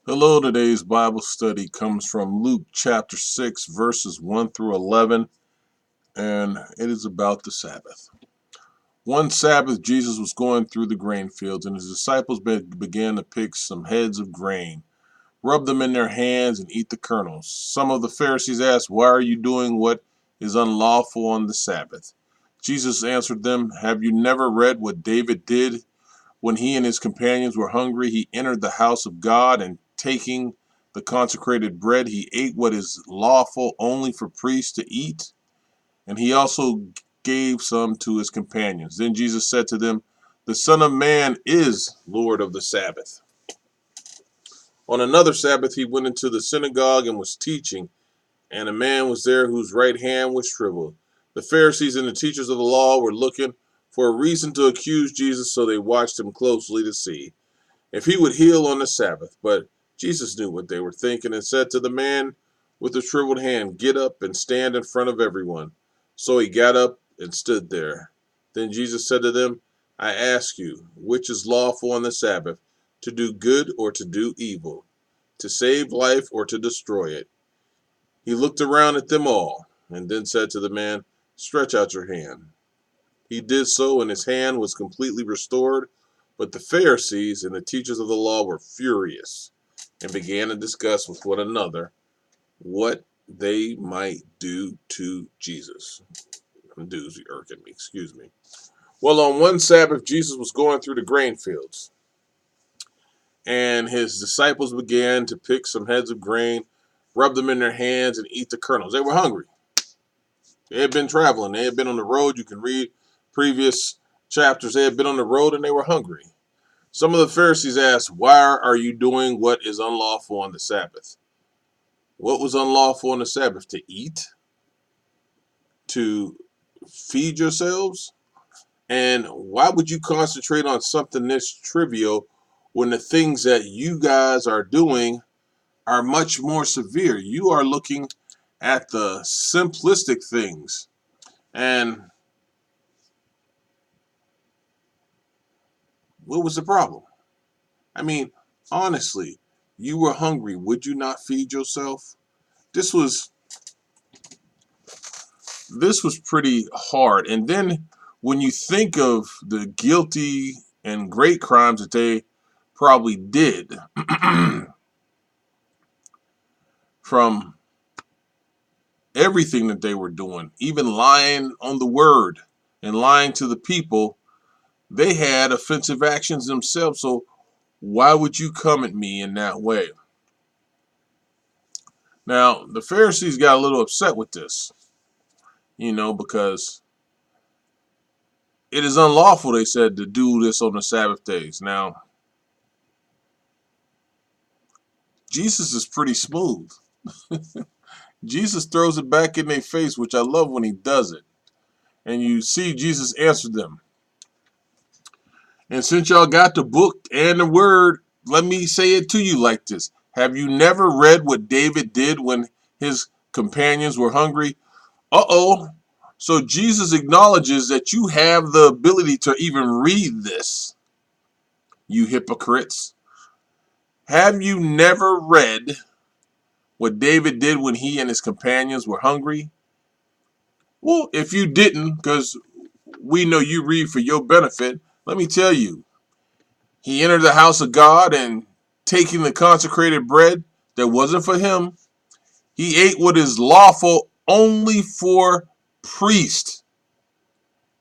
Hello, today's Bible study comes from Luke chapter 6, verses 1 through 11, and it is about the Sabbath. One Sabbath, Jesus was going through the grain fields, and his disciples began to pick some heads of grain, rub them in their hands, and eat the kernels. Some of the Pharisees asked, "Why are you doing what is unlawful on the Sabbath?" Jesus answered them, "Have you never read what David did? When he and his companions were hungry, he entered the house of God, and taking the consecrated bread, he ate what is lawful only for priests to eat, and he also gave some to his companions. Then Jesus said to them, The Son of Man is Lord of the Sabbath." On another Sabbath, he went into the synagogue and was teaching, and a man was there whose right hand was shriveled. The Pharisees and the teachers of the law were looking for a reason to accuse Jesus, so they watched him closely to see if he would heal on the Sabbath. But Jesus knew what they were thinking and said to the man with the shriveled hand, "Get up and stand in front of everyone." So he got up and stood there. Then Jesus said to them, "I ask you, which is lawful on the Sabbath, to do good or to do evil, to save life or to destroy it?" He looked around at them all and then said to the man, "Stretch out your hand." He did so, and his hand was completely restored. But the Pharisees and the teachers of the law were furious and began to discuss with one another what they might do to Jesus. Dudes irking me, excuse me. Well, on one Sabbath, Jesus was going through the grain fields, and his disciples began to pick some heads of grain, rub them in their hands, and eat the kernels. They were hungry. They had been traveling. They had been on the road. You can read previous chapters. They had been on the road and they were hungry. Some of the Pharisees asked, "Why are you doing what is unlawful on the Sabbath?" What was unlawful on the Sabbath? To eat? To feed yourselves? And why would you concentrate on something this trivial when the things that you guys are doing are much more severe? You are looking at the simplistic things. And what was the problem? I mean, honestly, you were hungry. Would you not feed yourself? This was this was pretty hard. And then when you think of the guilty and great crimes that they probably did, from everything that they were doing, even lying on the word and lying to the people, they had offensive actions themselves. So why would you come at me in that way? Now, the Pharisees got a little upset with this, because it is unlawful, they said, to do this on the Sabbath days. Now, Jesus is pretty smooth. Jesus throws it back in their face, which I love when he does it. And you see Jesus answer them. And since y'all got the book and the word, let me say it to you like this. Have you never read what David did when his companions were hungry? Uh-oh. So Jesus acknowledges that you have the ability to even read this, you hypocrites. Have you never read what David did when he and his companions were hungry? Well, if you didn't, because we know you read for your benefit, let me tell you. He entered the house of God, and taking the consecrated bread that wasn't for him, he ate what is lawful only for priests.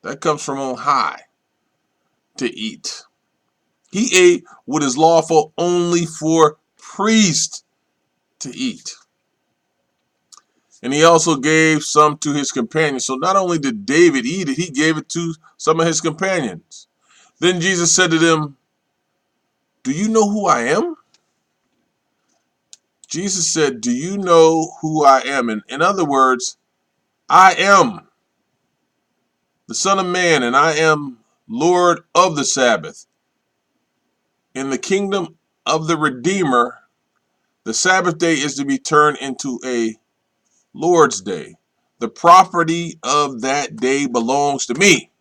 That comes from on high to eat. He ate what is lawful only for priests to eat. And he also gave some to his companions. So not only did David eat it, he gave it to some of his companions. Then Jesus said to them, "Do you know who I am?" Jesus said, "Do you know who I am?" And in other words, I am the Son of Man, and I am Lord of the Sabbath. In the kingdom of the Redeemer, the Sabbath day is to be turned into a Lord's day. The property of that day belongs to me.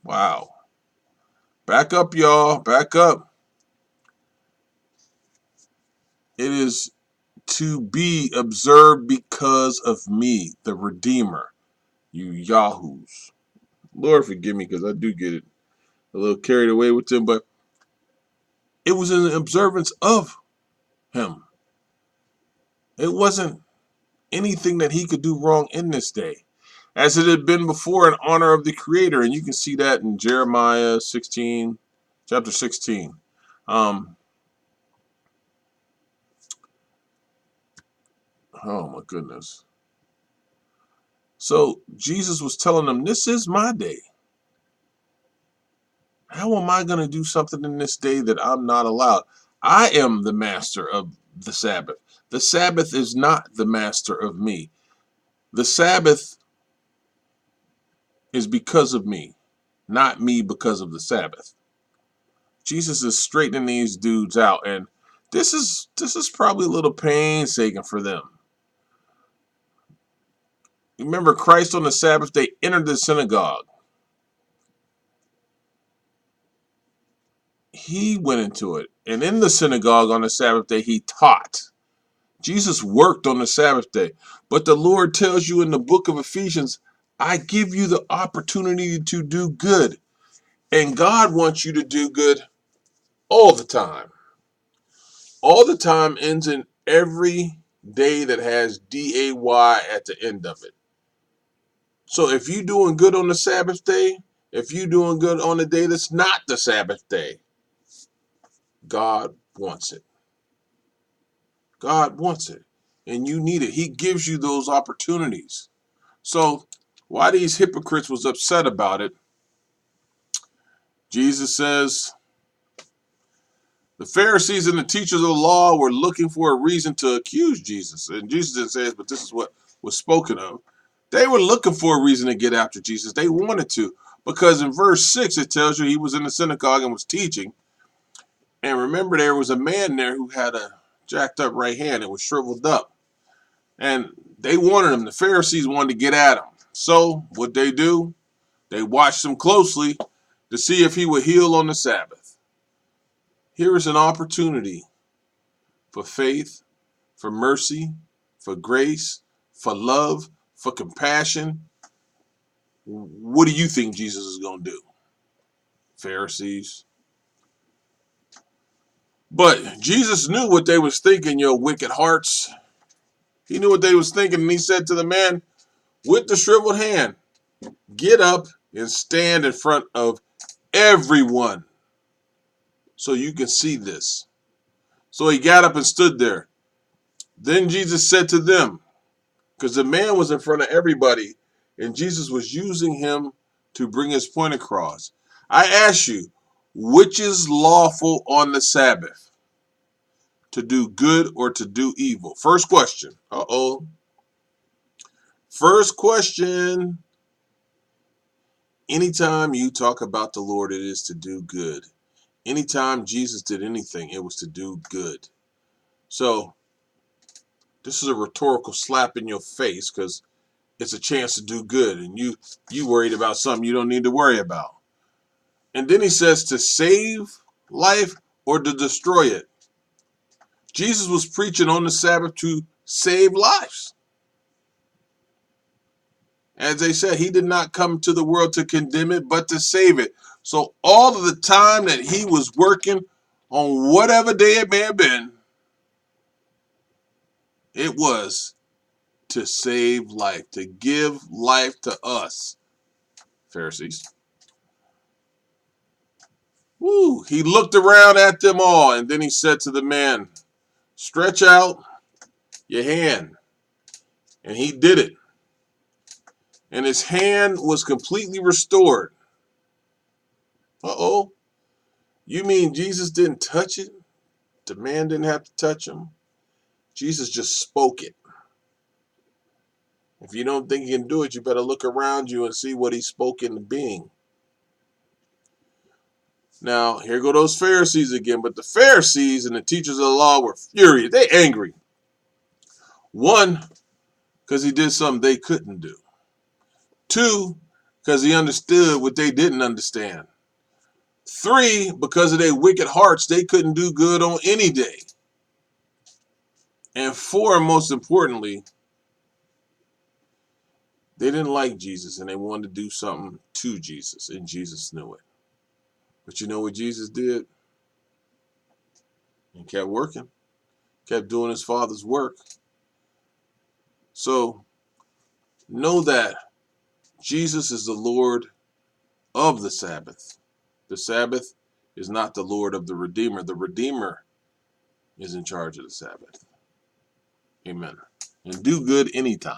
Wow. Back up, y'all. Back up. It is to be observed because of me, the Redeemer, you yahoos. Lord forgive me because I do get it a little carried away with them, but it was in observance of him. It wasn't anything that he could do wrong in this day, as it had been before in honor of the Creator. And you can see that in Jeremiah 16, chapter 16. Um, oh my goodness. So Jesus was telling them, this is my day. How am I going to do something in this day that I'm not allowed? I am the master of the Sabbath. The Sabbath is not the master of me. The Sabbath is because of me, not me because of the Sabbath. Jesus is straightening these dudes out, and this is probably a little painstaking for them. Remember, Christ on the Sabbath day entered the synagogue. He went into it, and in the synagogue on the Sabbath day, he taught. Jesus worked on the Sabbath day, but the Lord tells you in the book of Ephesians, I give you the opportunity to do good, and God wants you to do good all the time. All the time ends in every day that has D-A-Y at the end of it. So if you're doing good on the Sabbath day, if you're doing good on the day that's not the Sabbath day, God wants it. God wants it. And you need it. He gives you those opportunities. So why these hypocrites was upset about it, Jesus says, the Pharisees and the teachers of the law were looking for a reason to accuse Jesus. And Jesus didn't say this, but this is what was spoken of. They were looking for a reason to get after Jesus. They wanted to. Because in verse 6, it tells you he was in the synagogue and was teaching. And remember, there was a man there who had a jacked up right hand. It was shriveled up. And they wanted him. The Pharisees wanted to get at him. So what they do, they watched him closely to see if he would heal on the Sabbath. Here is an opportunity for faith, for mercy, for grace, for love, for compassion. What do you think Jesus is going to do, Pharisees? But Jesus knew what they was thinking, your wicked hearts. He knew what they was thinking, and he said to the man with the shriveled hand, get up and stand in front of everyone so you can see this. So he got up and stood there. Then Jesus said to them, because the man was in front of everybody, and Jesus was using him to bring his point across. I ask you, which is lawful on the Sabbath? To do good or to do evil? First question. Uh-oh. First question. Anytime you talk about the Lord, it is to do good. Anytime Jesus did anything, it was to do good. So this is a rhetorical slap in your face because it's a chance to do good, and you worried about something you don't need to worry about. And then he says to save life or to destroy it. Jesus was preaching on the Sabbath to save lives. As they said, he did not come to the world to condemn it, but to save it. So all of the time that he was working on whatever day it may have been, it was to save life, to give life to us, Pharisees. Woo. He looked around at them all, and then he said to the man, stretch out your hand. And he did it. And his hand was completely restored. Uh-oh. You mean Jesus didn't touch it? The man didn't have to touch him? Jesus just spoke it. If you don't think he can do it, you better look around you and see what he spoke into being. Now, here go those Pharisees again. But the Pharisees and the teachers of the law were furious. They angry. One, because he did something they couldn't do. Two, because he understood what they didn't understand. Three, because of their wicked hearts, they couldn't do good on any day. And four, most importantly, they didn't like Jesus and they wanted to do something to Jesus, and Jesus knew it. But you know what Jesus did? He kept working, kept doing his Father's work. So know that Jesus is the Lord of the Sabbath. The Sabbath is not the Lord of the Redeemer. The Redeemer is in charge of the Sabbath. Amen. And do good anytime.